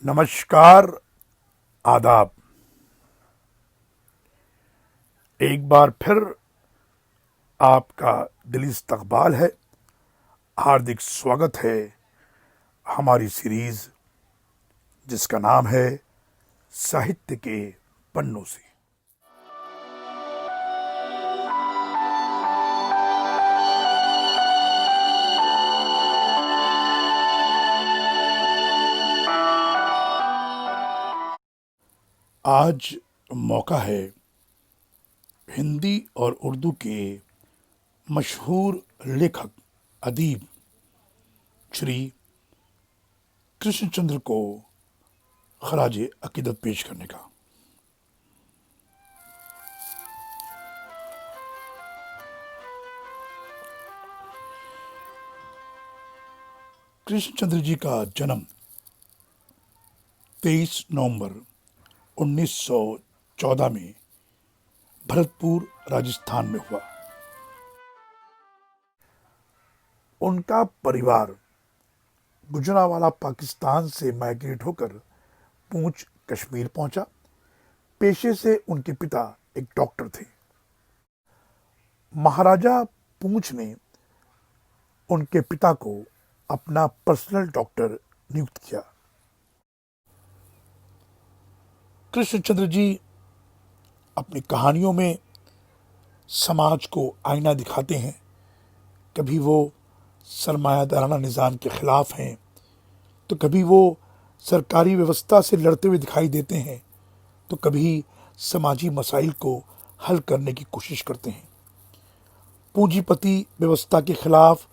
नमस्कार, आदाब। एक बार फिर आपका दिली इस्तकबाल है। हार्दिक स्वागत है हमारी सीरीज जिसका नाम है साहित्य के पन्नों से। आज मौका है हिंदी और उर्दू के मशहूर लेखक अदीब श्री कृष्णचंद्र को खराज अकीदत पेश करने का। कृष्णचंद्र जी का जन्म 23 नवंबर 1914 में भरतपुर राजस्थान में हुआ। उनका परिवार गुजरांवाला पाकिस्तान से माइग्रेट होकर पूंछ कश्मीर पहुंचा। पेशे से उनके पिता एक डॉक्टर थे। महाराजा पूंछ ने उनके पिता को अपना पर्सनल डॉक्टर नियुक्त किया। कृष्णचंद्र जी अपनी कहानियों में समाज को आईना दिखाते हैं। कभी वो सरमायादाराना निज़ाम के खिलाफ हैं, तो कभी वो सरकारी व्यवस्था से लड़ते हुए दिखाई देते हैं, तो कभी समाजी मसाइल को हल करने की कोशिश करते हैं। पूंजीपति व्यवस्था के खिलाफ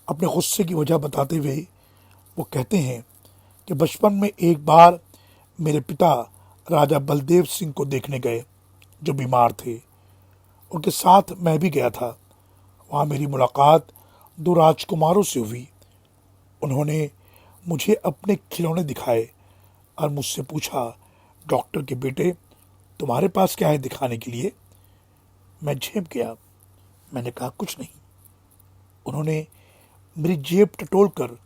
अपने गुस्से की वजह बताते हुए वो कहते हैं कि बचपन में एक बार मेरे पिता राजा बलदेव सिंह को देखने गए जो बीमार थे। उनके साथ मैं भी गया था। वहाँ मेरी मुलाकात दो राजकुमारों से हुई। उन्होंने मुझे अपने खिलौने दिखाए और मुझसे पूछा, डॉक्टर के बेटे, तुम्हारे पास क्या है दिखाने के लिए? मैं झेप गया। मैंने कहा, कुछ नहीं। उन्होंने मेरी जेब टटोल कर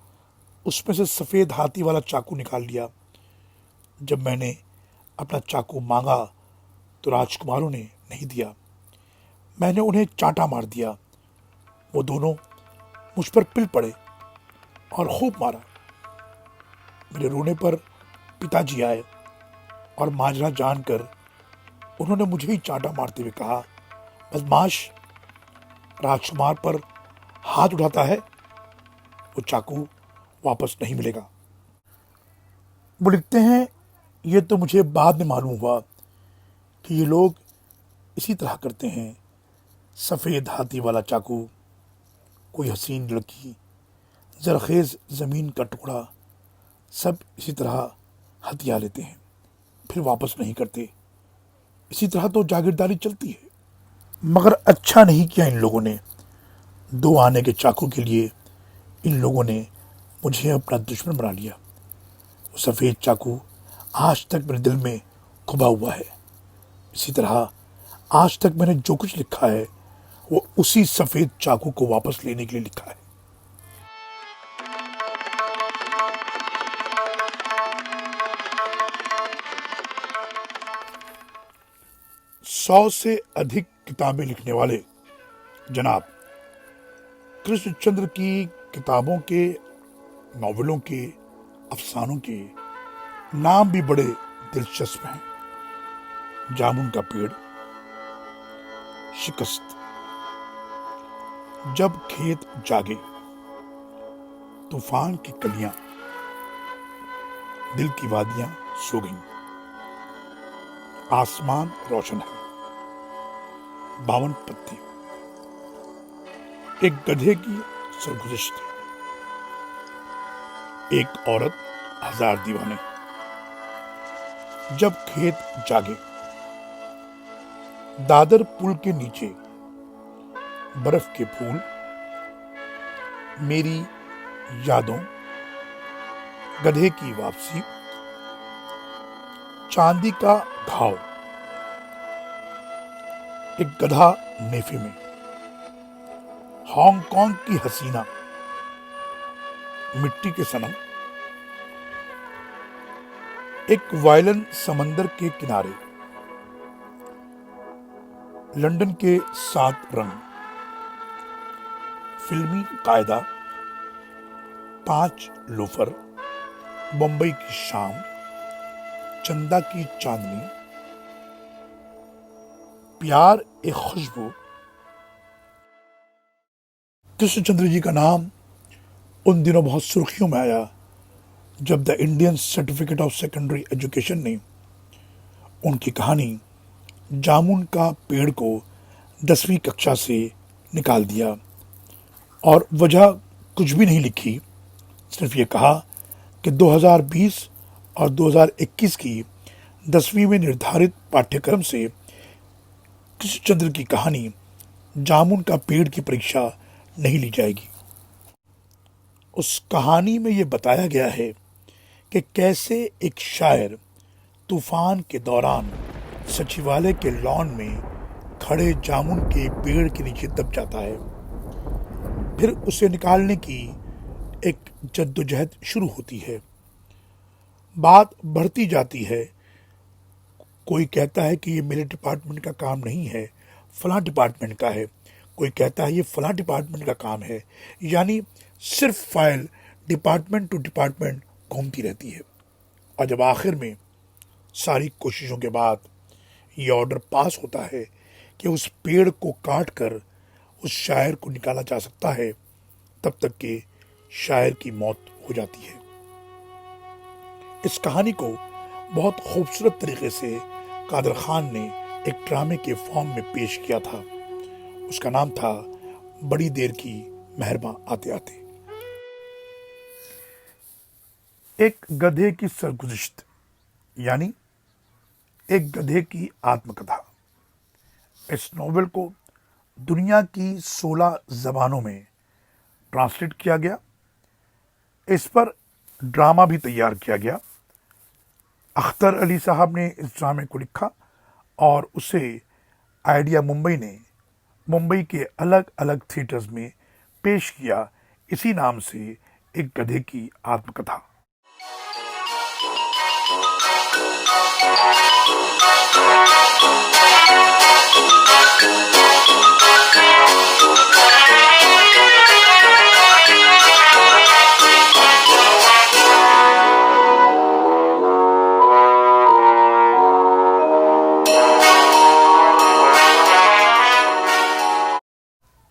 उसमें से सफ़ेद हाथी वाला चाकू निकाल लिया। जब मैंने अपना चाकू मांगा तो राजकुमारों ने नहीं दिया। मैंने उन्हें चांटा मार दिया। वो दोनों मुझ पर पिल पड़े और खूब मारा। मेरे रोने पर पिताजी आए और माजरा जानकर उन्होंने मुझे ही चांटा मारते हुए कहा, बदमाश, राजकुमार पर हाथ उठाता है, वो चाकू वापस नहीं मिलेगा। वो लिखते हैं, ये तो मुझे बाद में मालूम हुआ कि ये लोग इसी तरह करते हैं। सफ़ेद हाथी वाला चाकू, कोई हसीन लड़की, जरखेज़ ज़मीन का टुकड़ा, सब इसी तरह हथिया लेते हैं, फिर वापस नहीं करते। इसी तरह तो जागीरदारी चलती है। मगर अच्छा नहीं किया इन लोगों ने। 2 आने के चाकू के लिए इन लोगों ने मुझे अपना दुश्मन बना लिया। वो सफ़ेद चाकू आज तक मेरे दिल में खुबा हुआ है। इसी तरह आज तक मैंने जो कुछ लिखा है वो उसी सफ़ेद चाकू को वापस लेने के लिए लिखा है। सौ से अधिक किताबें लिखने वाले जनाब कृष्णचंद्र की किताबों के, नॉवेलों के, अफसानों के नाम भी बड़े दिलचस्प हैं। जामुन का पेड़, शिकस्त, जब खेत जागे, तूफान की कलियां, दिल की वादियां सो गईं, आसमान रोशन है, 52 पत्ती, एक गधे की सरगुज़श्त, एक औरत, 1000 दीवाने, जब खेत जागे, दादर पुल के नीचे, बर्फ के फूल, मेरी यादों, गधे की वापसी, चांदी का घाव, एक गधा नेफे में, हांगकांग की हसीना, मिट्टी के सनम, एक वायलन समंदर के किनारे, लंदन के 7 रंग, फिल्मी कायदा, 5 लोफर, बम्बई की शाम, चंदा की चांदनी, प्यार एक खुशबू। कृष्णचंद्र जी का नाम उन दिनों बहुत सुर्खियों में आया जब the Indian certificate of secondary education ने उनकी कहानी जामुन का पेड़ को 10वीं कक्षा से निकाल दिया और वजह कुछ भी नहीं लिखी, सिर्फ ये कहा कि 2020 और 2021 की 10वीं में निर्धारित पाठ्यक्रम से कृष्णचंद्र की कहानी जामुन का पेड़ की परीक्षा नहीं ली जाएगी। उस कहानी में यह बताया गया है कि कैसे एक शायर तूफान के दौरान सचिवालय के लॉन में खड़े जामुन के पेड़ के नीचे दब जाता है, फिर उसे निकालने की एक जद्दोजहद शुरू होती है। बात बढ़ती जाती है, कोई कहता है कि ये मेरे डिपार्टमेंट का काम नहीं है, फलां डिपार्टमेंट का है, कोई कहता है ये फलां डिपार्टमेंट का काम है, यानी सिर्फ फाइल डिपार्टमेंट टू डिपार्टमेंट घूमती रहती है। और जब आखिर में सारी कोशिशों के बाद ये ऑर्डर पास होता है कि उस पेड़ को काट कर उस शायर को निकाला जा सकता है, तब तक के शायर की मौत हो जाती है। इस कहानी को बहुत खूबसूरत तरीके से कादर खान ने एक ड्रामे के फॉर्म में पेश किया था। उसका नाम था बड़ी देर की मेहरबां आते आते। एक गधे की सरगुज़िश्त, यानी एक गधे की आत्मकथा। इस नॉवेल को दुनिया की 16 ज़बानों में ट्रांसलेट किया गया। इस पर ड्रामा भी तैयार किया गया। अख्तर अली साहब ने इस ड्रामे को लिखा और उसे आइडिया मुंबई ने मुंबई के अलग अलग थिएटर्स में पेश किया, इसी नाम से एक गधे की आत्मकथा।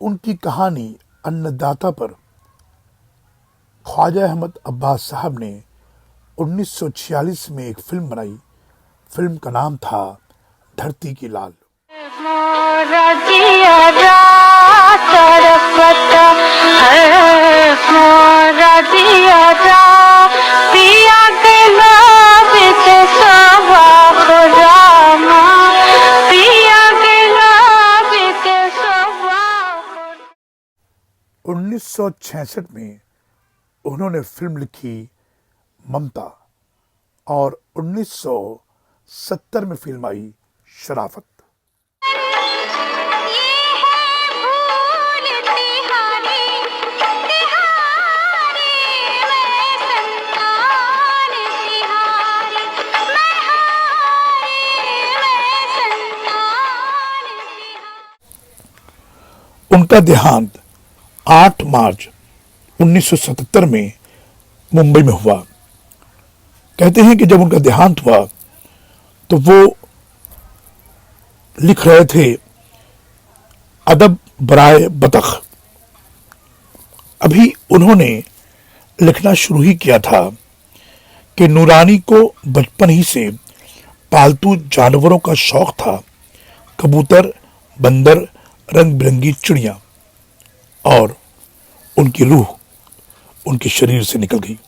उनकी कहानी अन्नदाता पर ख्वाजा अहमद अब्बास साहब ने 1946 में एक फिल्म बनाई। फिल्म का नाम था धरती की लाल। उन्नीस 1966 में उन्होंने फिल्म लिखी ममता और 1970 में फिल्म आई शराफत। उनका देहांत 8 मार्च 1977 में मुंबई में हुआ। कहते हैं कि जब उनका देहांत हुआ तो वो लिख रहे थे अदब बराए बतख। अभी उन्होंने लिखना शुरू ही किया था कि नूरानी को बचपन ही से पालतू जानवरों का शौक था। कबूतर, बंदर, रंग बिरंगी चिड़िया, और उनकी रूह उनके शरीर से निकल गई।